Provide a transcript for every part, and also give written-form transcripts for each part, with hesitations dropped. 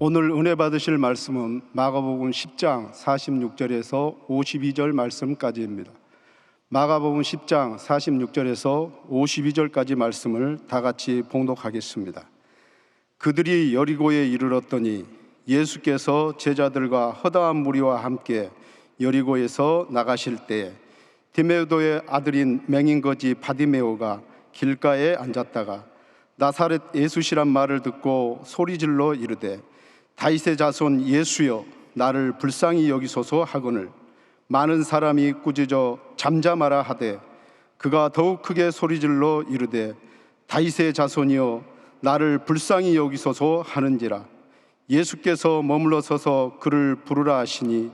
오늘 은혜 받으실 말씀은 마가복음 10장 46절에서 52절 말씀까지입니다. 마가복음 10장 46절에서 52절까지 말씀을 다 같이 봉독하겠습니다. 그들이 여리고에 이르렀더니 예수께서 제자들과 허다한 무리와 함께 여리고에서 나가실 때에 디메도의 아들인 맹인거지 바디메오가 길가에 앉았다가 나사렛 예수시란 말을 듣고 소리질러 이르되 다윗의 자손 예수여 나를 불쌍히 여기소서 하거늘 많은 사람이 꾸짖어 잠잠하라 하되 그가 더욱 크게 소리질러 이르되 다윗의 자손이여 나를 불쌍히 여기소서 하는지라. 예수께서 머물러 서서 그를 부르라 하시니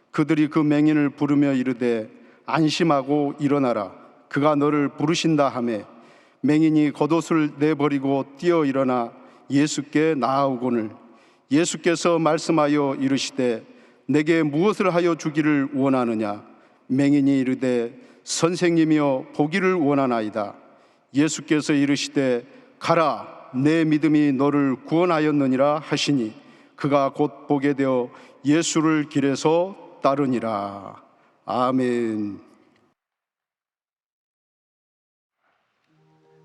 그들이 그 맹인을 부르며 이르되 안심하고 일어나라 그가 너를 부르신다 하매 맹인이 겉옷을 내버리고 뛰어 일어나 예수께 나아오거늘 예수께서 말씀하여 이르시되 내게 무엇을 하여 주기를 원하느냐. 맹인이 이르되 선생님이여 보기를 원하나이다. 예수께서 이르시되 가라 내 믿음이 너를 구원하였느니라 하시니 그가 곧 보게 되어 예수를 길에서 따르니라. 아멘.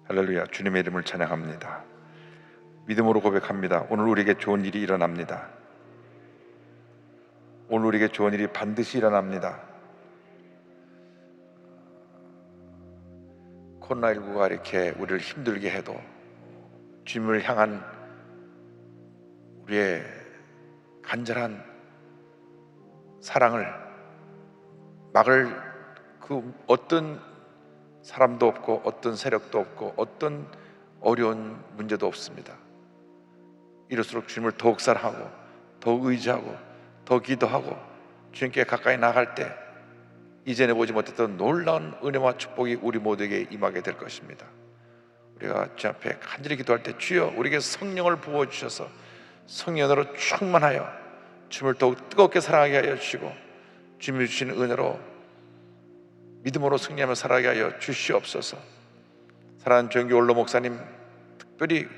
할렐루야. 주님의 이름을 찬양합니다. 믿음으로 고백합니다. 오늘 우리에게 좋은 일이 일어납니다. 오늘 우리에게 좋은 일이 반드시 일어납니다. 코로나19가 이렇게 우리를 힘들게 해도 주님을 향한 우리의 간절한 사랑을 막을 그 어떤 사람도 없고 어떤 세력도 없고 어떤 어려운 문제도 없습니다. 이럴수록 주님을 더욱 사랑하고 더욱 의지하고 더 기도하고 주님께 가까이 나갈 때 이전에 보지 못했던 놀라운 은혜와 축복이 우리 모두에게 임하게 될 것입니다. 우리가 주 앞에 간절히 기도할 때 주여 우리에게 성령을 부어주셔서 성령으로 충만하여 주님을 더욱 뜨겁게 사랑하게 하여 주시고 주님이 주신 은혜로 믿음으로 승리하며 살아가게 하여 주시옵소서. 사랑하는 조영기 원로 목사님 특별히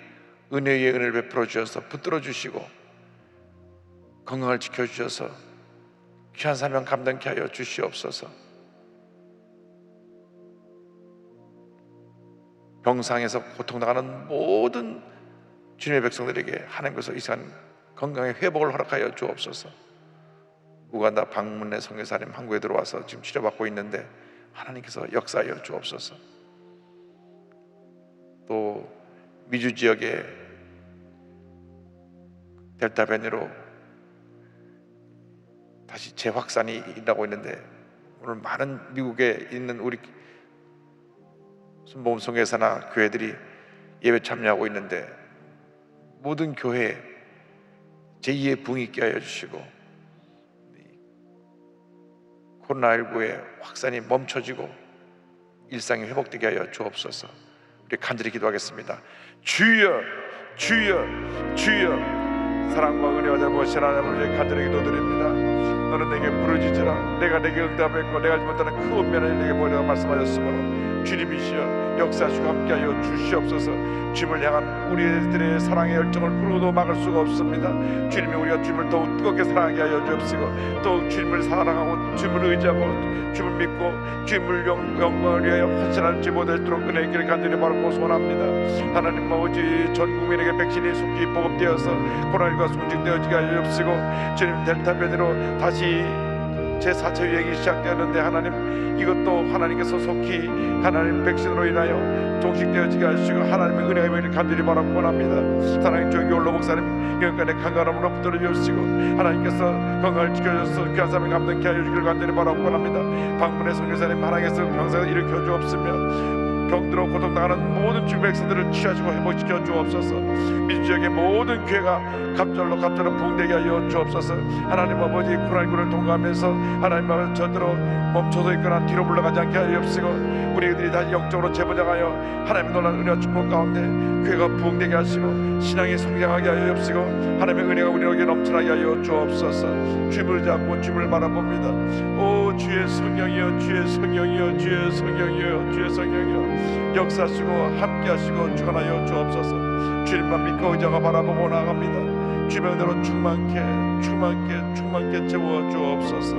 은혜 위에 은혜를 베풀어 주셔서 붙들어 주시고 건강을 지켜주셔서 귀한 사명 감당케 하여 주시옵소서. 병상에서 고통당하는 모든 주님의 백성들에게 하나님께서 이 시간 건강의 회복을 허락하여 주옵소서. 우간다 방문의 선교사님 한국에 들어와서 지금 치료받고 있는데 하나님께서 역사하여 주옵소서. 또 미주 지역에 델타 변이로 다시 재확산이 일어나고 있는데 오늘 많은 미국에 있는 우리 순복음 선교사나 교회들이 예배 참여하고 있는데 모든 교회에 제2의 붕이 있게 하여 주시고 코로나19의 확산이 멈춰지고 일상이 회복되게 하여 주옵소서. 우리 간절히 기도하겠습니다. 주여 주여 주여 사랑과 은혜와 잘못이 하나님을 간절히 기도드립니다. 너는 내게 부르짖으라 내가 내게 응답했고 내가 알지 못하는 큰 은혜를 내게 보이라고 말씀하셨으므로 주님이시여 역사하시고 함께하여 주시옵소서. 주님을 향한 우리들의 사랑의 열정을 부르도 막을 수가 없습니다. 주님이 우리가 주님을 더욱 뜨겁게 사랑하게 하여 주옵시고 더욱 주님을 사랑하고 주님을 의지하고 주님을 믿고 주님을 영광을 위하여 헌신하는 지 못할도록 은혜의 길을 간절히 바라고 소원합니다. 하나님 아버지 전 국민에게 백신이 속히 보급되어서 코로나19가 종식되어지게 하여 주옵시고 주님 델타 변이로 다시 제4차 유행이 시작되었는데 하나님 이것도 하나님께서 속히 하나님 백신으로 인하여 종식되어지게 하시고 하나님의 은혜의 명을 간절히 바라고 원합니다. 사랑의 조영기 원로 목사님 영간의 강건함으로 붙들어 주시고 하나님께서 건강을 지켜주셔서 귀한 삶을 감당케 하여 주기를 간절히 바라고 원합니다. 방문의 선교사님 하나님께서 병상을 일으켜 주옵시며 병들어 고통당하는 모든 주의 백성들을 취하시고 회복시켜 주옵소서. 민주지역의 모든 교회가 갑절로 부흥되게 하여 주옵소서. 하나님 아버지 코로나19를 통과하면서 하나님 아버지 저들어 멈춰서 있거나 뒤로 물러가지 않게 하여 주옵시고 우리들이 다시 영적으로 재번영하여 하나님의 놀라운 은혜와 축복 가운데 교회가 부흥되게 하시고 신앙이 성장하게 하여 주옵시고 하나님의 은혜가 우리에게 넘쳐나게 하여 주옵소서. 주님을 잡고 주님을 바라봅니다. 오 주의 성령이여 주의 성령이여 주의 성령이여 주의 성령이여 역사하시고 함께하시고 주관하여 주옵소서. 주님만 믿고 의자가 바라보고 나아갑니다. 주의 은혜로 충만케 채워 주옵소서.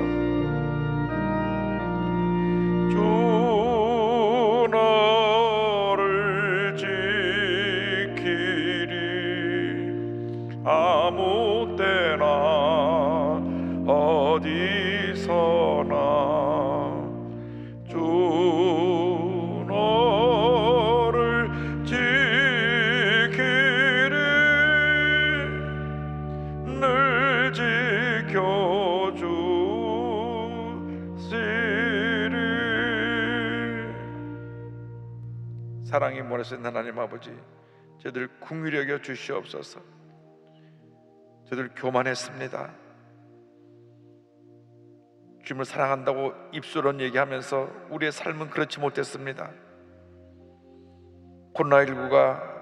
주 너를 지키리 아무 때나 어디서나 주 너를 지키리 늘 지켜주시리. 사랑이 몰아쓰는 하나님 아버지, 저희들 긍휼히 여겨 주시옵소서. 저희들 교만했습니다. 주님을 사랑한다고 입술은 얘기하면서 우리의 삶은 그렇지 못했습니다. 코로나19가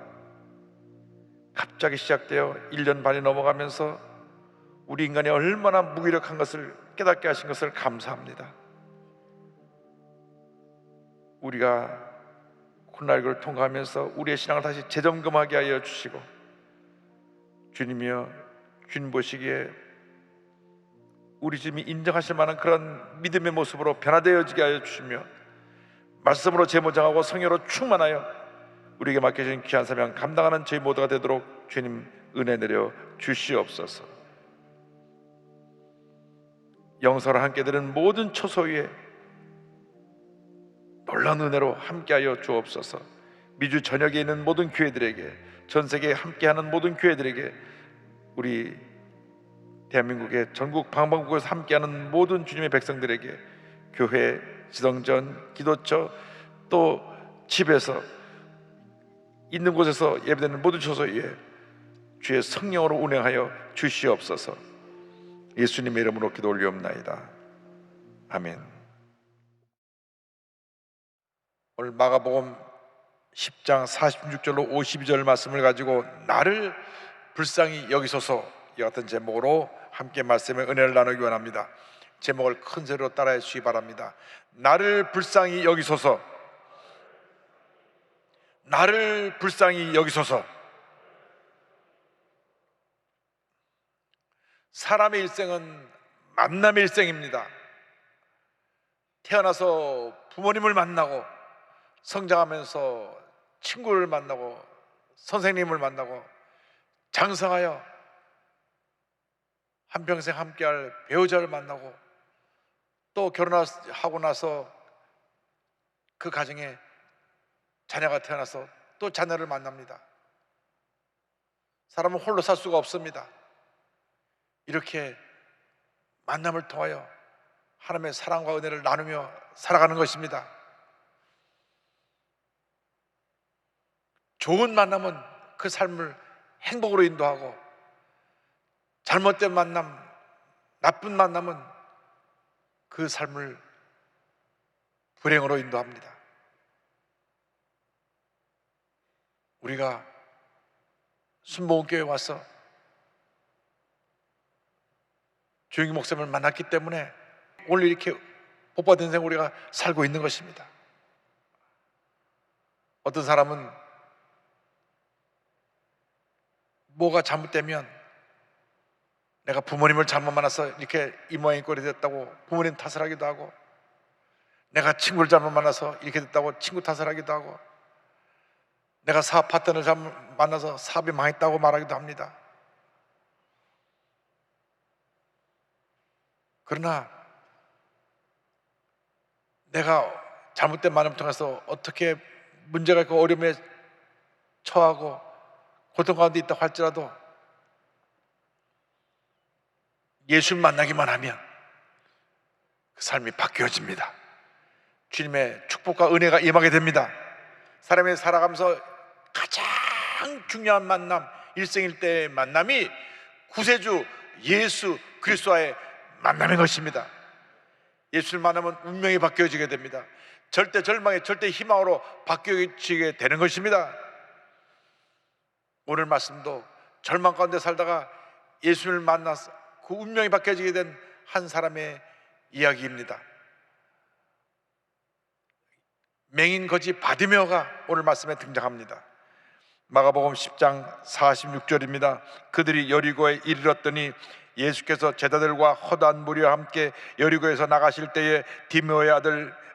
갑자기 시작되어 1년 반이 넘어가면서 우리 인간이 얼마나 무기력한 것을 깨닫게 하신 것을 감사합니다. 우리가 코로나19를 통과하면서 우리의 신앙을 다시 재점검하게 하여 주시고, 주님이여 주님 보시기에 우리 주님이 인정하실 만한 그런 믿음의 모습으로 변화되어지게 하여 주시며, 말씀으로 재무장하고 성령으로 충만하여 우리에게 맡겨진 귀한 사명 감당하는 저희 모두가 되도록 주님 은혜 내려 주시옵소서. 영서를 함께 들은 모든 처소 위에 놀라운 은혜로 함께하여 주옵소서. 미주 전역에 있는 모든 교회들에게, 전 세계에 함께하는 모든 교회들에게, 우리 대한민국의 전국 방방곡곡에서 함께하는 모든 주님의 백성들에게, 교회, 지성전, 기도처, 또 집에서 있는 곳에서 예배되는 모든 처소에 주의 성령으로 운행하여 주시옵소서. 예수님의 이름으로 기도 올리옵나이다. 아멘. 오늘 마가복음 10장 46절로 52절 말씀을 가지고 나를 불쌍히 여기소서, 이 같은 제목으로 함께 말씀의 은혜를 나누기 원합니다. 제목을 큰 소리로 따라해 주시기 바랍니다. 나를 불쌍히 여기소서. 나를 불쌍히 여기소서. 사람의 일생은 만남의 일생입니다. 태어나서 부모님을 만나고, 성장하면서 친구를 만나고, 선생님을 만나고, 장성하여 한평생 함께할 배우자를 만나고, 또 결혼하고 나서 그 가정에 자녀가 태어나서 또 자녀를 만납니다. 사람은 홀로 살 수가 없습니다. 이렇게 만남을 통하여 하나님의 사랑과 은혜를 나누며 살아가는 것입니다. 좋은 만남은 그 삶을 행복으로 인도하고, 잘못된 만남, 나쁜 만남은 그 삶을 불행으로 인도합니다. 우리가 순복음교회에 와서 조용기 목사님을 만났기 때문에 오늘 이렇게 복받은 인생 우리가 살고 있는 것입니다. 어떤 사람은 뭐가 잘못되면 내가 부모님을 잘못 만나서 이렇게 이 모양이 꼴이 됐다고 부모님 탓을 하기도 하고, 내가 친구를 잘못 만나서 이렇게 됐다고 친구 탓을 하기도 하고, 내가 사업 파트너를 잘못 만나서 사업이 망했다고 말하기도 합니다. 그러나 내가 잘못된 만남을 통해서 어떻게 문제가 있고 어려움에 처하고 고통 가운데 있다고 할지라도 예수를 만나기만 하면 그 삶이 바뀌어집니다. 주님의 축복과 은혜가 임하게 됩니다. 사람이 살아가면서 가장 중요한 만남, 일생일대의 만남이 구세주 예수 그리스도와의 만남인 것입니다. 예수를 만나면 운명이 바뀌어지게 됩니다. 절대 절망의 절대 희망으로 바뀌어지게 되는 것입니다. 오늘 말씀도 절망 가운데 살다가 예수를 만나서 그 운명이 바뀌어지게 된 한 사람의 이야기입니다. 맹인 거지 바디메오가 오늘 말씀에 등장합니다. 마가복음 10장 46절입니다. 그들이 여리고에 이르렀더니 예수께서 제자들과 허다한 무리와 함께 여리고에서 나가실 때에 디메오의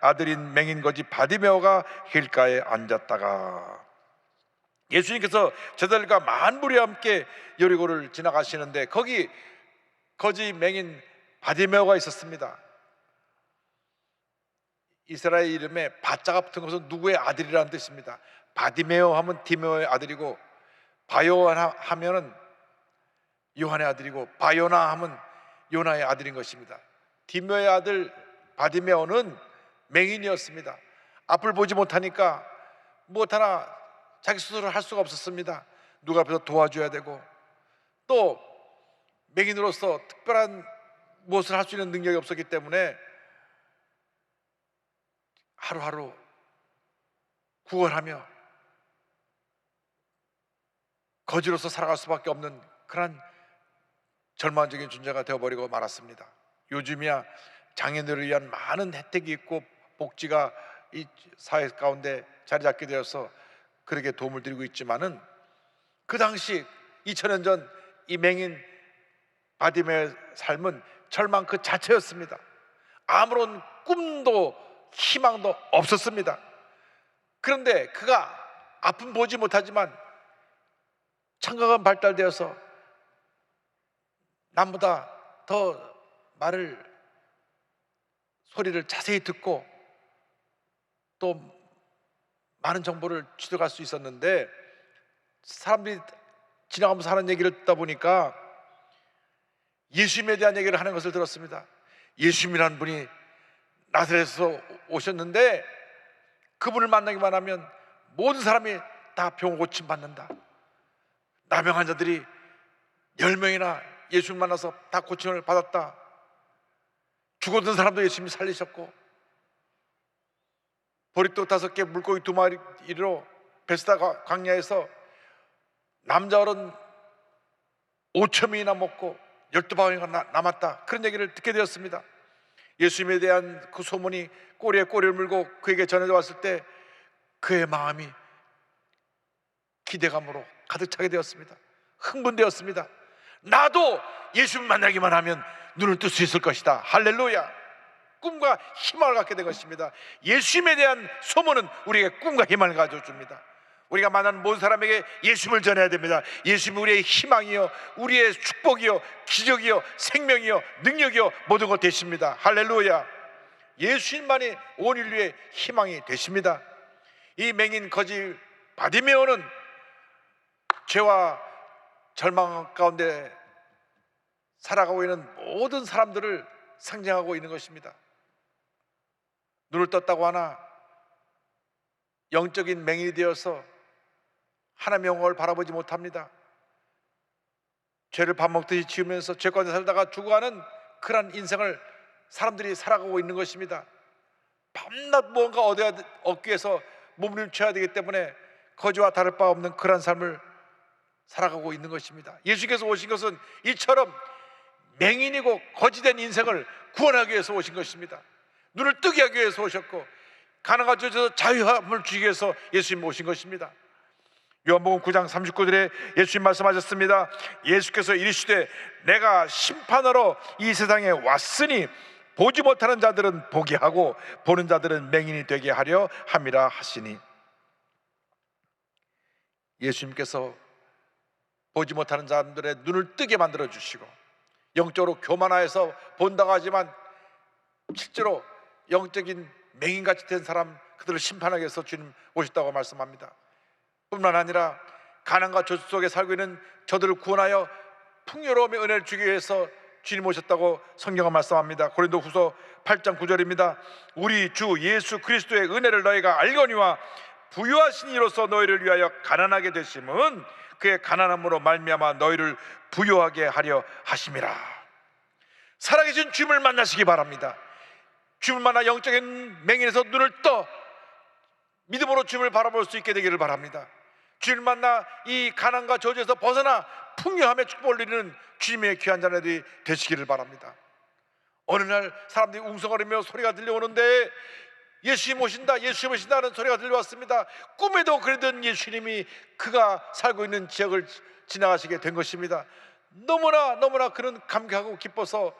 아들인 맹인 거지 바디메오가 길가에 앉았다가, 예수님께서 제자들과 많은 무리와 함께 여리고를 지나가시는데 거기 거지 맹인 바디메오가 있었습니다. 이스라엘 이름에 바자가 붙은 것은 누구의 아들이라는 뜻입니다. 바디메오 하면 디메오의 아들이고, 바요나 하면은 요한의 아들이고, 바요나 하면 요나의 아들인 것입니다. 디메오의 아들 바디메오는 맹인이었습니다. 앞을 보지 못하니까 무엇 하나 자기 스스로 할 수가 없었습니다. 누가 앞에서 도와줘야 되고, 또 맹인으로서 특별한 무엇을 할 수 있는 능력이 없었기 때문에 하루하루 구걸하며 거지로서 살아갈 수밖에 없는 그런 절망적인 존재가 되어버리고 말았습니다. 요즘이야 장애인들을 위한 많은 혜택이 있고 복지가 이 사회 가운데 자리 잡게 되어서 그렇게 도움을 드리고 있지만은, 그 당시 2000년 전 이 맹인 바디메오의 삶은 절망 그 자체였습니다. 아무런 꿈도 희망도 없었습니다. 그런데 그가 앞은 보지 못하지만 청각은 발달되어서 남보다 더 소리를 자세히 듣고 또 많은 정보를 취득할 수 있었는데, 사람들이 지나가면서 하는 얘기를 듣다 보니까 예수님에 대한 얘기를 하는 것을 들었습니다. 예수님이라는 분이 나사렛에서 오셨는데 그분을 만나기만 하면 모든 사람이 다 병 고침 받는다. 나병 환자들이 10명이나 예수님 만나서 다 고침을 받았다. 죽었던 사람도 예수님이 살리셨고, 보리떡 5개 물고기 2마리로 베스다 광야에서 남자 어른 5,000명이나 먹고 12바구니가 남았다, 그런 얘기를 듣게 되었습니다. 예수님에 대한 그 소문이 꼬리에 꼬리를 물고 그에게 전해져 왔을 때 그의 마음이 기대감으로 가득 차게 되었습니다. 흥분되었습니다. 나도 예수님 만나기만 하면 눈을 뜰 수 있을 것이다. 할렐루야. 꿈과 희망을 갖게 된 것입니다. 예수님에 대한 소문은 우리에게 꿈과 희망을 가져줍니다. 우리가 만나는 모든 사람에게 예수님을 전해야 됩니다. 예수님이 우리의 희망이요, 우리의 축복이요, 기적이요, 생명이요, 능력이요, 모든 것 되십니다. 할렐루야. 예수님만이 온 인류의 희망이 되십니다. 이 맹인 거지 바디메오는 죄와 절망 가운데 살아가고 있는 모든 사람들을 상징하고 있는 것입니다. 눈을 떴다고 하나 영적인 맹인이 되어서 하나님의 영광을 바라보지 못합니다. 죄를 밥 먹듯이 지으면서 죄 가운데 살다가 죽어가는 그런 인생을 사람들이 살아가고 있는 것입니다. 밤낮 무언가 얻기 위해서 몸부림쳐야 되기 때문에 거지와 다를 바 없는 그런 삶을 살아가고 있는 것입니다. 예수께서 오신 것은 이처럼 맹인이고 거지된 인생을 구원하기 위해서 오신 것입니다. 눈을 뜨게 하기 위해서 오셨고, 가난한 자에서 자유함을 주기 위해서 예수님 오신 것입니다. 요한복음 9장 39절에 예수님 말씀하셨습니다. 예수께서 이르시되 내가 심판하러 이 세상에 왔으니 보지 못하는 자들은 보게 하고 보는 자들은 맹인이 되게 하려 함이라 하시니, 예수님께서 보지 못하는 사람들의 눈을 뜨게 만들어 주시고 영적으로 교만하여서 본다고 하지만 실제로 영적인 맹인같이 된 사람, 그들을 심판하기 위해서 주님 오셨다고 말씀합니다. 뿐만 아니라 가난과 저주 속에 살고 있는 저들을 구원하여 풍요로움의 은혜를 주기 위해서 주님 오셨다고 성경은 말씀합니다. 고린도후서 8장 9절입니다. 우리 주 예수 그리스도의 은혜를 너희가 알거니와 부유하신 이로서 너희를 위하여 가난하게 되심은 그의 가난함으로 말미암아 너희를 부유하게 하려 하심이라. 살아계신 주님을 만나시기 바랍니다. 주님을 만나 영적인 맹인에서 눈을 떠 믿음으로 주님을 바라볼 수 있게 되기를 바랍니다. 주님을 만나 이 가난과 저주에서 벗어나 풍요함의 축복을 누리는 주님의 귀한 자녀들이 되시기를 바랍니다. 어느 날 사람들이 웅성거리며 소리가 들려오는데 예수님 오신다, 예수님 오신다 하는 소리가 들려왔습니다. 꿈에도 그러던 예수님이 그가 살고 있는 지역을 지나가시게 된 것입니다. 너무나 그런 감격하고 기뻐서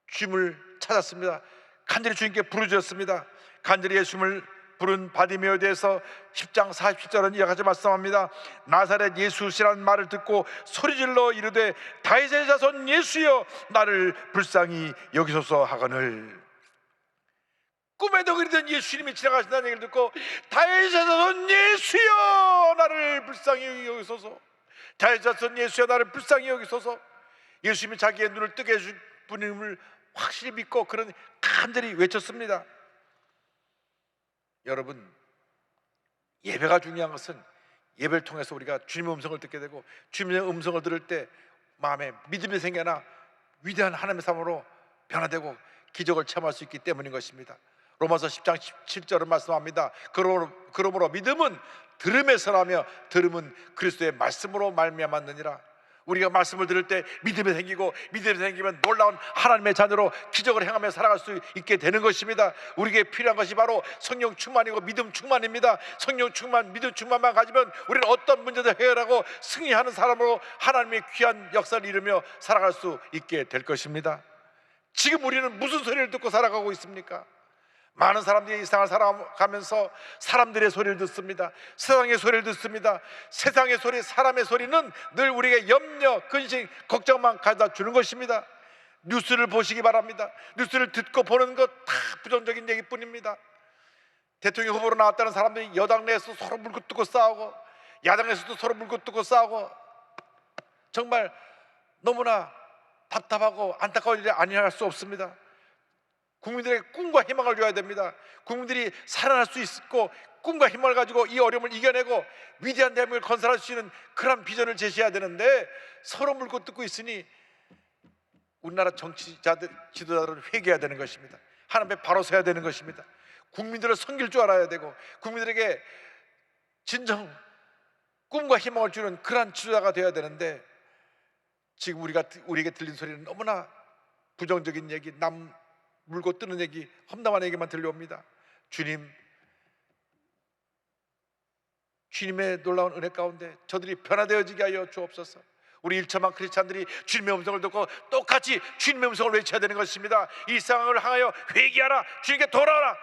주님을 찾았습니다. 간절히 주님께 부르짖었습니다. 간절히 예수님을 부른 바디메오에 대해서 10장 47절은 이와 같이 말씀합니다. 나사렛 예수시라는 말을 듣고 소리질러 이르되 다윗의 자손 예수여 나를 불쌍히 여기소서 하거늘. 꿈에도 그리던 예수님이 지나가신다는 얘기를 듣고 다윗의 자손 예수여 나를 불쌍히 여기소서, 다윗의 자손 예수여 나를 불쌍히 여기소서. 예수님이 자기의 눈을 뜨게 해줄 분임을 확실히 믿고 그런 간절히 외쳤습니다. 여러분, 예배가 중요한 것은 예배를 통해서 우리가 주님의 음성을 듣게 되고 주님의 음성을 들을 때 마음에 믿음이 생겨나 위대한 하나님의 삶으로 변화되고 기적을 체험할 수 있기 때문인 것입니다. 로마서 10장 17절은 말씀합니다. 그러므로 믿음은 들음에서 나며 들음은 그리스도의 말씀으로 말미암았느니라. 우리가 말씀을 들을 때 믿음이 생기고 믿음이 생기면 놀라운 하나님의 자녀로 기적을 행하며 살아갈 수 있게 되는 것입니다. 우리에게 필요한 것이 바로 성령 충만이고 믿음 충만입니다. 성령 충만, 믿음 충만만 가지면 우리는 어떤 문제도 해결하고 승리하는 사람으로 하나님의 귀한 역사를 이루며 살아갈 수 있게 될 것입니다. 지금 우리는 무슨 소리를 듣고 살아가고 있습니까? 많은 사람들이 이 세상을 살아가면서 사람들의 소리를 듣습니다. 세상의 소리를 듣습니다. 세상의 소리, 사람의 소리는 늘 우리에게 염려, 근심, 걱정만 가져다 주는 것입니다. 뉴스를 보시기 바랍니다. 뉴스를 듣고 보는 것 다 부정적인 얘기뿐입니다. 대통령 후보로 나왔다는 사람들이 여당 내에서 서로 물고 뜯고 싸우고 야당에서도 서로 물고 뜯고 싸우고 정말 너무나 답답하고 안타까운 일이 아니할 수 없습니다. 국민들에게 꿈과 희망을 줘야 됩니다. 국민들이 살아날 수 있고 꿈과 희망을 가지고 이 어려움을 이겨내고 위대한 대한민국을 건설할 수 있는 그런 비전을 제시해야 되는데 서로 물고 뜯고 있으니 우리나라 정치자들, 지도자들은 회개해야 되는 것입니다. 하나님 앞에 바로 서야 되는 것입니다. 국민들을 섬길 줄 알아야 되고 국민들에게 진정 꿈과 희망을 주는 그러한 지도자가 되어야 되는데 지금 우리에게 들린 소리는 너무나 부정적인 얘기, 남 물고 뜨는 얘기, 험담한 얘기만 들려옵니다. 주님의 놀라운 은혜 가운데 저들이 변화되어지게 하여 주옵소서. 우리 일처만 크리스찬들이 주님의 음성을 듣고 똑같이 주님의 음성을 외쳐야 되는 것입니다. 이 상황을 향하여 회개하라, 주님께 돌아와라,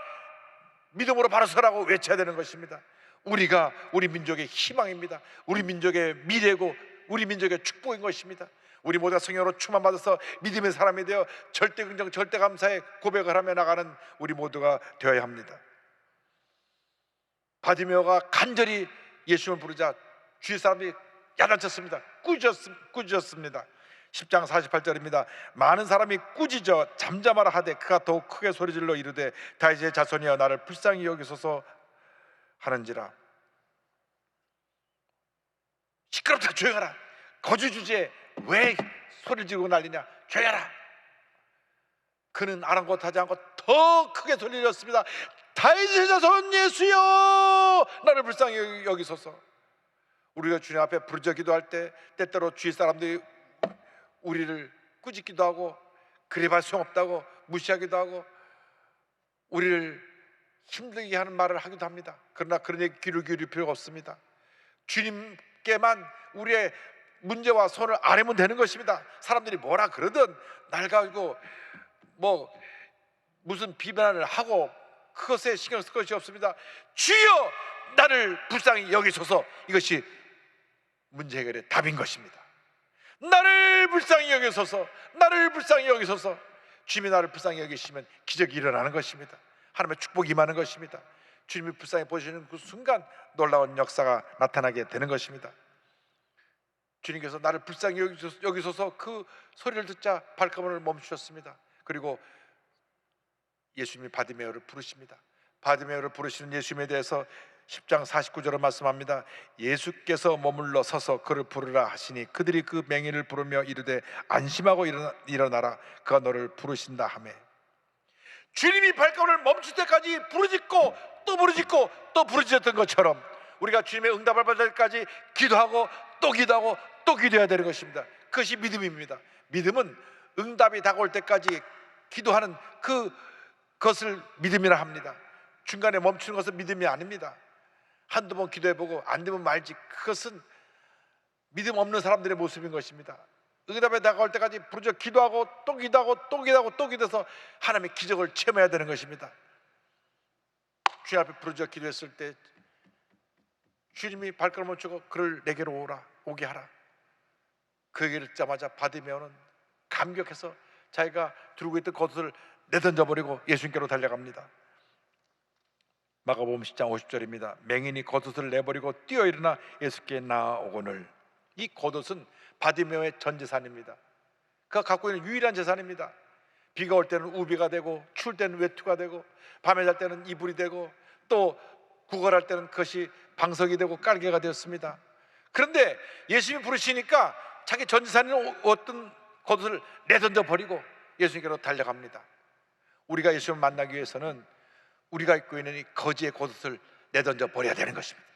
믿음으로 바로 서라고 외쳐야 되는 것입니다. 우리가 우리 민족의 희망입니다. 우리 민족의 미래고 우리 민족의 축복인 것입니다. 우리 모두가 성령으로 충만받아서 믿음의 사람이 되어 절대 긍정, 절대 감사의 고백을 하며 나가는 우리 모두가 되어야 합니다. 바디메오가 간절히 예수님을 부르자 주위 사람들이 야단쳤습니다. 꾸짖었습니다. 10장 48절입니다. 많은 사람이 꾸짖어 잠잠하라 하되 그가 더욱 크게 소리질러 이르되 다윗의 자손이여 나를 불쌍히 여기소서 하는지라. 시끄럽다, 조용하라. 거주 주제에 왜 소리를 지르고 난리냐, 조용하라. 그는 아랑곳하지 않고 더 크게 소리를 질렀습니다. 다윗의 자손 예수여 나를 불쌍히 여기소서. 우리가 주님 앞에 부르짖어 기도할 때 때때로 주위 사람들이 우리를 꾸짖기도 하고 그래봐 소용없다고 무시하기도 하고 우리를 힘들게 하는 말을 하기도 합니다. 그러나 그런 얘기 귀를 기울일 필요가 없습니다. 주님께만 우리의 문제와 손을 아뢰면 되는 것입니다. 사람들이 뭐라 그러든 날 가지고 뭐 무슨 비난을 하고 그것에 신경 쓸 것이 없습니다. 주여 나를 불쌍히 여기소서. 이것이 문제 해결의 답인 것입니다. 나를 불쌍히 여기소서, 나를 불쌍히 여기소서. 주님이 나를 불쌍히 여기시면 기적이 일어나는 것입니다. 하나님의 축복이 임하는 것입니다. 주님이 불쌍히 보시는 그 순간 놀라운 역사가 나타나게 되는 것입니다. 주님께서 나를 불쌍히 여기소서 그 소리를 듣자 발걸음을 멈추셨습니다. 그리고 예수님이 바디메오를 부르십니다. 바디메오를 부르시는 예수님에 대해서 10장 49절을 말씀합니다. 예수께서 머물러 서서 그를 부르라 하시니 그들이 그 맹인을 부르며 이르되 안심하고 일어나라 그가 너를 부르신다 하매. 주님이 발걸음을 멈출 때까지 부르짖고 또 부르짖고 또 부르짖었던 것처럼 우리가 주님의 응답을 받을 때까지 기도하고 또 기도하고 또 기도해야 되는 것입니다. 그것이 믿음입니다. 믿음은 응답이 다가올 때까지 기도하는 그것을 믿음이라 합니다. 중간에 멈추는 것은 믿음이 아닙니다. 한두 번 기도해보고 안 되면 말지, 그것은 믿음 없는 사람들의 모습인 것입니다. 응답에 다가올 때까지 부르짖어 기도하고 또 기도하고 또 기도하고 또 기도해서 하나님의 기적을 체험해야 되는 것입니다. 주님 앞에 부르짖어 기도했을 때 주님이 발걸음 멈추고 그를 내게로 오게 하라. 그 얘기를 듣자마자 바디메오는 감격해서 자기가 두르고 있던 겉옷을 내던져버리고 예수님께로 달려갑니다. 마가복음 10장 50절입니다. 맹인이 겉옷을 내버리고 뛰어 일어나 예수께 나아오거늘. 이 겉옷은 바디메오의 전 재산입니다. 그가 갖고 있는 유일한 재산입니다. 비가 올 때는 우비가 되고 추울 때는 외투가 되고 밤에 잘 때는 이불이 되고 또 구걸할 때는 그것이 방석이 되고 깔개가 되었습니다. 그런데 예수님이 부르시니까 자기 전 재산인 어떤 겉옷을 내던져 버리고 예수님께로 달려갑니다. 우리가 예수님을 만나기 위해서는 우리가 입고 있는 이 거지의 겉옷을 내던져 버려야 되는 것입니다.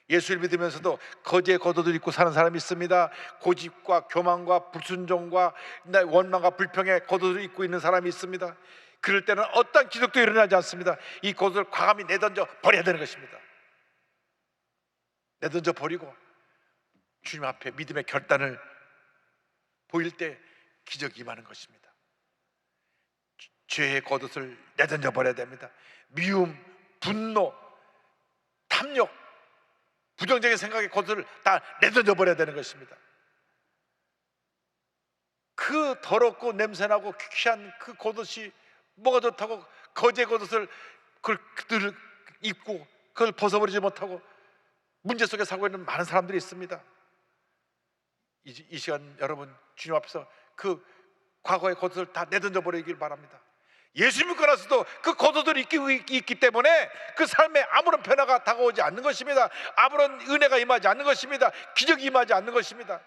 예수를 믿으면서도 거지의 겉옷을 입고 사는 사람이 있습니다. 고집과 교만과 불순종과 원망과 불평의 겉옷을 입고 있는 사람이 있습니다. 그럴 때는 어떤 기적도 일어나지 않습니다. 이 겉옷을 과감히 내던져 버려야 되는 것입니다. 내던져 버리고 주님 앞에 믿음의 결단을 보일 때 기적이 임하는 것입니다. 죄의 겉옷을 내던져 버려야 됩니다. 미움, 분노, 탐욕, 부정적인 생각의 겉옷을 다 내던져 버려야 되는 것입니다. 그 더럽고 냄새나고 귀한 그 겉옷이 뭐가 좋다고 거지의 겉옷을 그들 입고 그걸 벗어버리지 못하고 문제 속에 살고 있는 많은 사람들이 있습니다. 이 시간 여러분 주님 앞에서 그 과거의 겉옷을 다 내던져 버리길 바랍니다. 예수 믿고 나서도 그 겉옷을 입고 있기 때문에 그 삶에 아무런 변화가 다가오지 않는 것입니다. 아무런 은혜가 임하지 않는 것입니다. 기적이 임하지 않는 것입니다.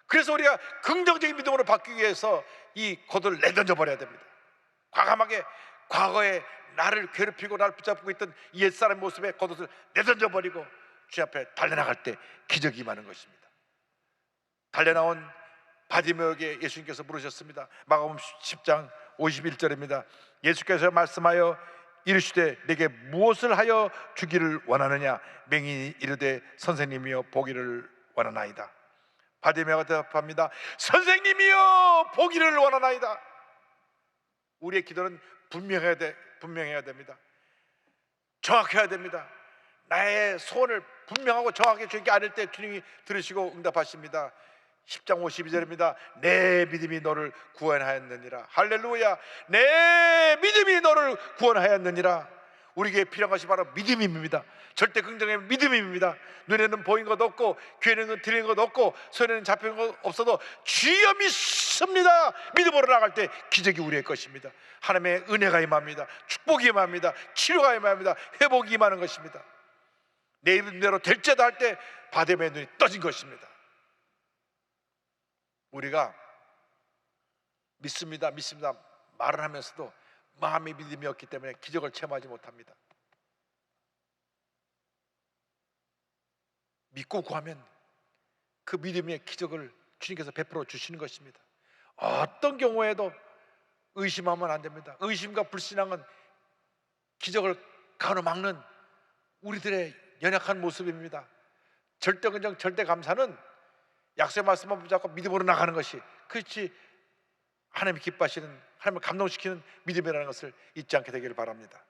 그래서 우리가 긍정적인 믿음으로 바뀌기 위해서 이 겉옷을 내던져 버려야 됩니다. 과감하게 과거에 나를 괴롭히고 나를 붙잡고 있던 옛사람의 모습의 겉옷을 내던져 버리고 주 앞에 달려나갈 때 기적이 임하는 것입니다. 달려나온 바디메오에게 예수님께서 물으셨습니다. 마가복음 10장 51절입니다. 예수께서 말씀하여 이르시되 내게 무엇을 하여 주기를 원하느냐? 맹인이 이르되 선생님이여 보기를 원하나이다. 바디메오가 대답합니다. 선생님이여 보기를 원하나이다. 우리의 기도는 분명해야 됩니다. 정확해야 됩니다. 나의 소원을 분명하고 정확하게 주님께 아뢰 때 주님이 들으시고 응답하십니다. 10장 52절입니다. 내 믿음이 너를 구원하였느니라. 할렐루야. 내 믿음이 너를 구원하였느니라. 우리에게 필요한 것이 바로 믿음입니다. 절대 긍정의 믿음입니다. 눈에는 보인 것 없고 귀에는 들리는 것 없고 손에는 잡히는 것 없어도 주여 믿습니다. 믿음으로 나갈 때 기적이 우리의 것입니다. 하나님의 은혜가 임합니다. 축복이 임합니다. 치료가 임합니다. 회복이 임하는 것입니다. 내 이름대로 될지어다 할 때 바디메오의 눈이 떠진 것입니다. 우리가 믿습니다 말을 하면서도 마음의 믿음이 없기 때문에 기적을 체험하지 못합니다. 믿고 구하면 그 믿음의 기적을 주님께서 베풀어 주시는 것입니다. 어떤 경우에도 의심하면 안 됩니다. 의심과 불신앙은 기적을 가로막는 우리들의 연약한 모습입니다. 절대 긍정, 절대 감사는 약속의 말씀만 붙잡고 믿음으로 나가는 것이, 그렇지 하나님이 기뻐하시는, 하나님을 감동시키는 믿음이라는 것을 잊지 않게 되기를 바랍니다.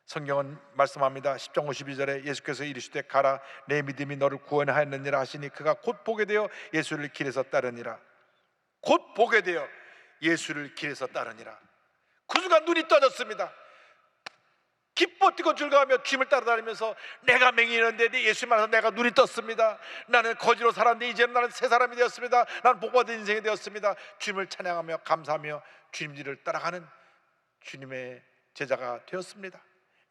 성경은 말씀합니다. 10장 52절에 예수께서 이르시되 가라 내 믿음이 너를 구원하였느니라 하시니 그가 곧 보게 되어 예수를 길에서 따르니라. 곧 보게 되어 예수를 길에서 따르니라. 그 순간 눈이 떠졌습니다. 기뻐 뛰고 즐거워하며 주님을 따라다니면서 내가 맹인이었는데 예수님 안에서 내가 눈이 떴습니다. 나는 거지로 살았는데 이제는 나는 새 사람이 되었습니다. 나는 복받은 인생이 되었습니다. 주님을 찬양하며 감사하며 주님 뒤를 따라가는 주님의 제자가 되었습니다.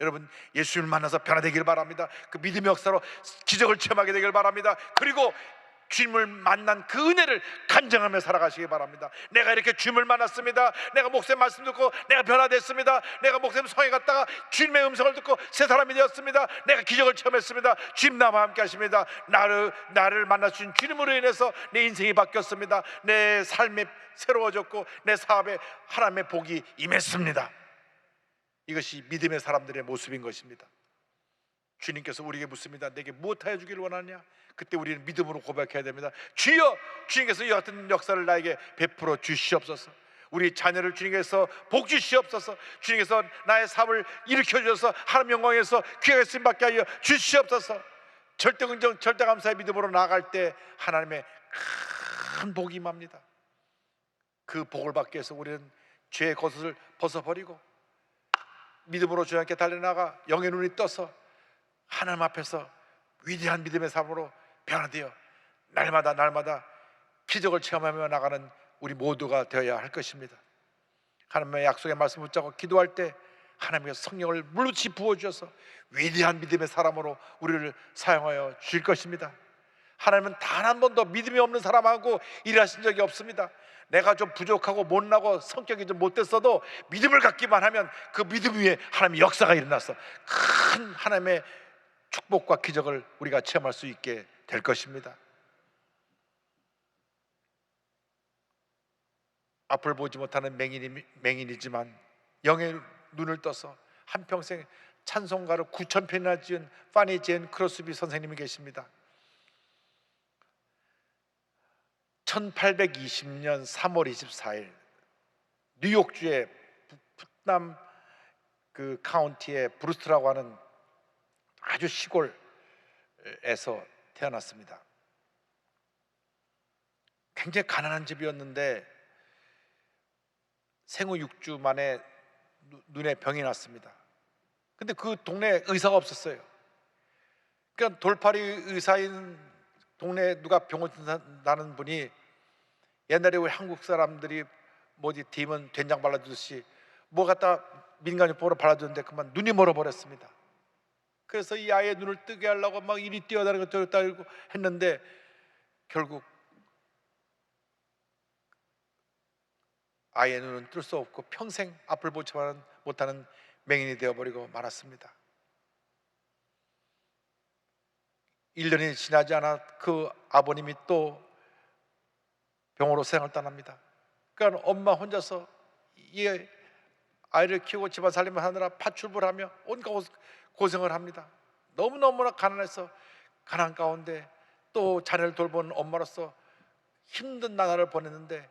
여러분 예수님을 만나서 변화되기를 바랍니다. 그 믿음의 역사로 기적을 체험하게 되기를 바랍니다. 그리고 주님을 만난 그 은혜를 간증하며 살아가시기 바랍니다. 내가 이렇게 주님을 만났습니다. 내가 목사님 말씀 듣고 내가 변화됐습니다. 내가 목사님 성에 갔다가 주님의 음성을 듣고 새 사람이 되었습니다. 내가 기적을 체험했습니다. 주님 나와 함께 하십니다. 나를 만나주신 주님으로 인해서 내 인생이 바뀌었습니다. 내 삶이 새로워졌고 내 사업에 하나님의 복이 임했습니다. 이것이 믿음의 사람들의 모습인 것입니다. 주님께서 우리에게 묻습니다. 내게 무엇하여 주기를 원하냐? 그때 우리는 믿음으로 고백해야 됩니다. 주여, 주님께서 이 같은 역사를 나에게 베풀어 주시옵소서. 우리 자녀를 주님께서 복 주시옵소서. 주님께서 나의 삶을 일으켜 주셔서 하나님 영광에서 귀하게 쓰임받게 하여 주시옵소서. 절대 긍정, 절대 감사의 믿음으로 나아갈 때 하나님의 큰 복이 임합니다. 그 복을 받기 위해서 우리는 죄의 겉옷을 벗어버리고 믿음으로 주님께 달려나가 영의 눈이 떠서 하나님 앞에서 위대한 믿음의 삶으로 변화되어 날마다 기적을 체험하며 나가는 우리 모두가 되어야 할 것입니다. 하나님의 약속의 말씀을 붙잡고 기도할 때 하나님께서 성령을 물같이 부어주셔서 위대한 믿음의 사람으로 우리를 사용하여 주실 것입니다. 하나님은 단 한 번도 믿음이 없는 사람하고 일하신 적이 없습니다. 내가 좀 부족하고 못나고 성격이 좀 못됐어도 믿음을 갖기만 하면 그 믿음 위에 하나님의 역사가 일어나서 큰 하나님의 축복과 기적을 우리가 체험할 수 있게 될 것입니다. 앞을 보지 못하는 맹인이지만 영의 눈을 떠서 한평생 찬송가를 9,000편이나 지은 파니 제인 크로스비 선생님이 계십니다. 1820년 3월 24일 뉴욕주의 북남 그 카운티의 브루스트라고 하는 아주 시골에서 태어났습니다. 굉장히 가난한 집이었는데 생후 6주 만에 눈에 병이 났습니다. 근데 그 동네에 의사가 없었어요. 그러니까 돌팔이 의사인 동네에 누가 병원 나는 분이 옛날에 우리 한국 사람들이 뭐지 디면 된장 발라주듯이 뭐 갖다 민간요법으로 발라주는데 그만 눈이 멀어버렸습니다. 그래서 이 아이의 눈을 뜨게 하려고 막 이리 뛰어다니고 저리 뛰고 했는데 결국 아이의 눈은 뜰 수 없고 평생 앞을 보지 못하는 맹인이 되어버리고 말았습니다. 1년이 지나지 않아 그 아버님이 또 병으로 세상을 떠납니다. 그러니까 엄마 혼자서 이 아이를 키우고 집안 살림을 하느라 파출부를 하며 온갖 고생을 합니다. 너무너무나 가난해서 가난 가운데 또 자녀를 돌보는 엄마로서 힘든 나날을 보냈는데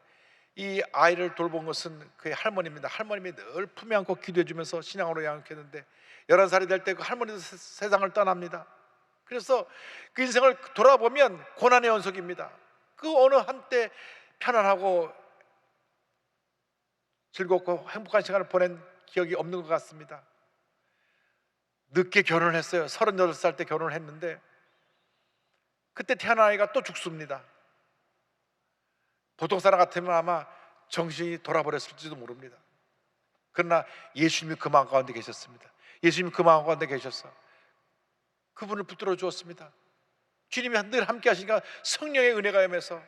이 아이를 돌본 것은 그의 할머니입니다. 할머님이 늘 품에 안고 기도해 주면서 신앙으로 양육했는데 11살이 될 때 그 할머니도 세상을 떠납니다. 그래서 그 인생을 돌아보면 고난의 연속입니다. 그 어느 한때 편안하고 즐겁고 행복한 시간을 보낸 기억이 없는 것 같습니다. 늦게 결혼을 했어요. 38살 때 결혼을 했는데 그때 태어난 아이가 또 죽습니다. 보통 사람 같으면 아마 정신이 돌아버렸을지도 모릅니다. 그러나 예수님이 그 마음 가운데 계셨습니다. 예수님이 그 마음 가운데 계셔서 그분을 붙들어 주었습니다. 주님이 늘 함께 하시니까 성령의 은혜가 임해서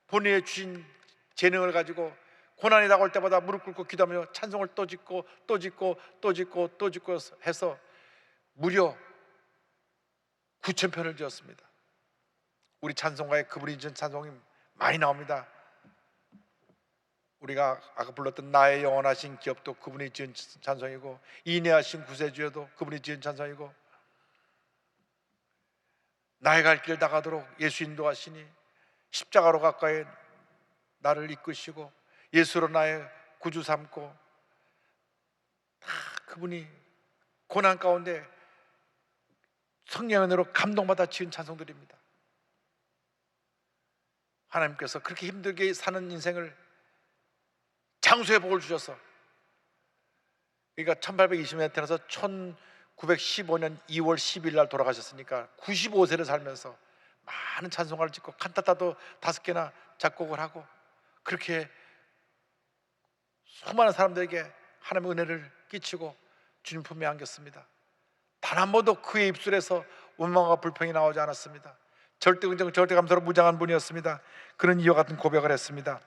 본인의 주신 재능을 가지고 고난이 다가올 때마다 무릎 꿇고 기도하며 찬송을 또 짓고 또 짓고 또 짓고 또 짓고 해서 무려 9,000편을 지었습니다. 우리 찬송가에 그분이 지은 찬송이 많이 나옵니다. 우리가 아까 불렀던 나의 영원하신 기업도 그분이 지은 찬송이고 인내하신 구세주여도 그분이 지은 찬송이고 나의 갈 길 다가도록 예수 인도하시니 십자가로 가까이 나를 이끄시고 예수로 나의 구주 삼고 다 그분이 고난 가운데 성령의 은혜로 감동받아 지은 찬송들입니다. 하나님께서 그렇게 힘들게 사는 인생을 장수의 복을 주셔서 그러니까 1820년에 태어나서 1915년 2월 10일 날 돌아가셨으니까 95세를 살면서 많은 찬송가를 짓고 칸타타도 5개나 작곡을 하고 그렇게 수많은 사람들에게 하나님의 은혜를 끼치고 주님 품에 안겼습니다. 단 한 번도 그의 입술에서 원망과 불평이 나오지 않았습니다. 절대 긍정, 절대 감사로 무장한 분이었습니다. 그런 이와 같은 고백을 했습니다.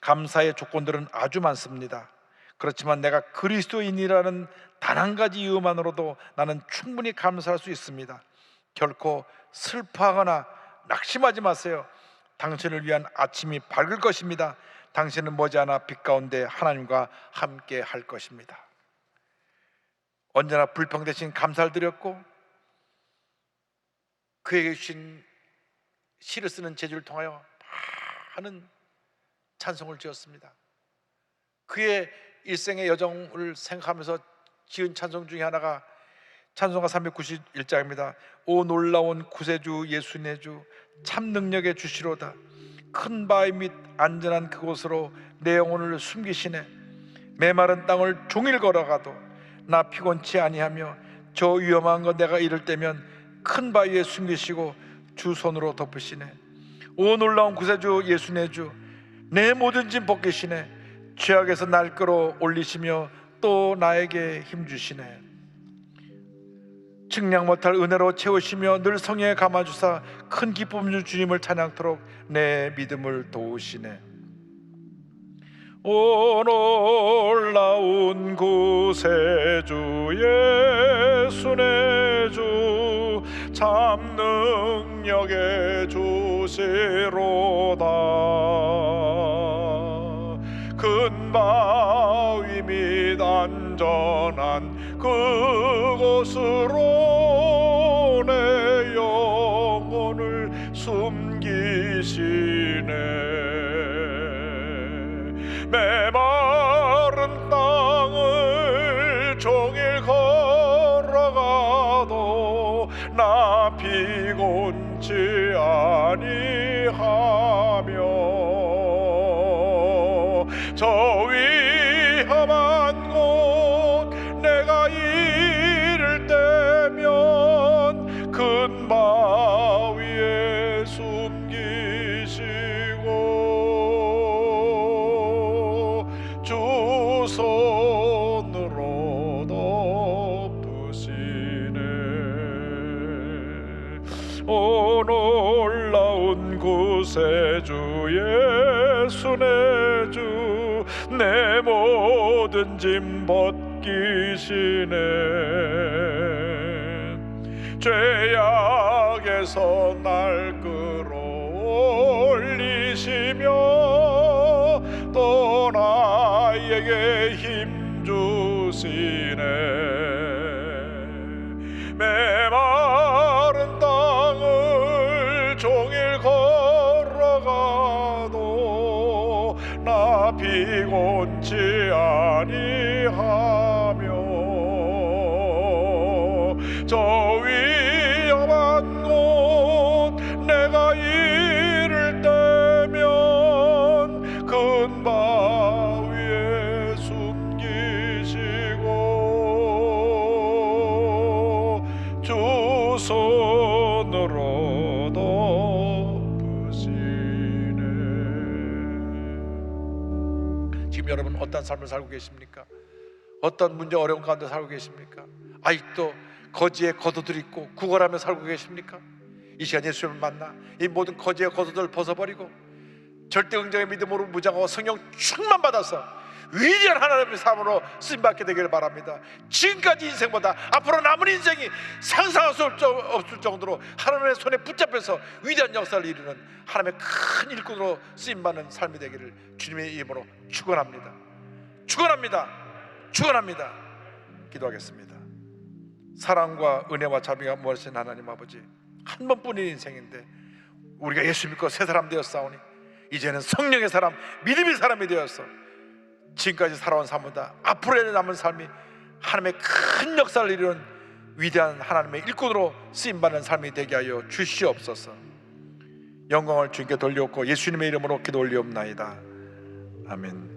감사의 조건들은 아주 많습니다. 그렇지만 내가 그리스도인이라는 단 한 가지 이유만으로도 나는 충분히 감사할 수 있습니다. 결코 슬퍼하거나 낙심하지 마세요. 당신을 위한 아침이 밝을 것입니다. 당신은 머지않아 빛 가운데 하나님과 함께 할 것입니다. 언제나 불평 대신 감사를 드렸고, 그에게 주신 시를 쓰는 재주를 통하여 많은 찬송을 지었습니다. 그의 일생의 여정을 생각하면서 지은 찬송 중에 하나가 찬송가 391장입니다. 오 놀라운 구세주 예수 내 주 참 능력의 주시로다. 큰 바위 밑 안전한 그곳으로 내 영혼을 숨기시네. 메마른 땅을 종일 걸어가도 나 피곤치 아니하며 저 위험한 거 내가 이를 때면 큰 바위에 숨기시고 주 손으로 덮으시네. 오 놀라운 구세주 예수 내 주 내 모든 짐 벗기시네. 죄악에서 날 끌어 올리시며 또 나에게 힘주시네. 측량 못할 은혜로 채우시며 늘 성령에 감아주사 큰 기쁨 주 주님을 찬양토록 내 믿음을 도우시네. 오 놀라운 구세주 예수 내 주 참 능력의 주시로다. 큰 바위 밑 안전한 그곳으로 내 영혼을 숨기시네. 메마른 땅을 종일 걸어가도 나 피곤치 아니하며 저 위험한 곳 내가 이를 때면 큰 바위에 숨기시고 주 손으로 덮으시네. 오 놀라운 구세주 예수 내 주 내 모든 짐 벗기시네. 죄악에서 날 끌어올리시며 또 나에게 힘 주시네. 메마른 땅을 종일 걸어가도 나 피곤치 아니하며 저 위험한 곳 내가 이를 때면 큰 바위에 숨기시고 주 손으로 덮으시네. 지금 여러분 어떤 삶을 살고 계십니까? 어떤 문제 어려운 가운데 살고 계십니까? 아직도 거지의 겉옷을 입고 구걸하며 살고 계십니까? 이 시간 예수님을 만나 이 모든 거지의 겉옷을 벗어버리고 절대 긍정의 믿음으로 무장하고 성령 충만 받아서 위대한 하나님의 삶으로 쓰임받게 되기를 바랍니다. 지금까지 인생보다 앞으로 남은 인생이 상상할 수 없을 정도로 하나님의 손에 붙잡혀서 위대한 역사를 이루는 하나님의 큰 일꾼으로 쓰임받는 삶이 되기를 주님의 이름으로 축원합니다. 축원합니다. 축원합니다. 기도하겠습니다. 사랑과 은혜와 자비가 무엇이신 하나님 아버지, 한 번뿐인 인생인데 우리가 예수 믿고 새 사람 되었사오니 이제는 성령의 사람, 믿음의 사람이 되어서 지금까지 살아온 삶보다 앞으로 남은 삶이 하나님의 큰 역사를 이루는 위대한 하나님의 일꾼으로 쓰임받는 삶이 되게 하여 주시옵소서. 영광을 주님께 돌려옵고 예수님의 이름으로 기도 올리옵나이다. 아멘.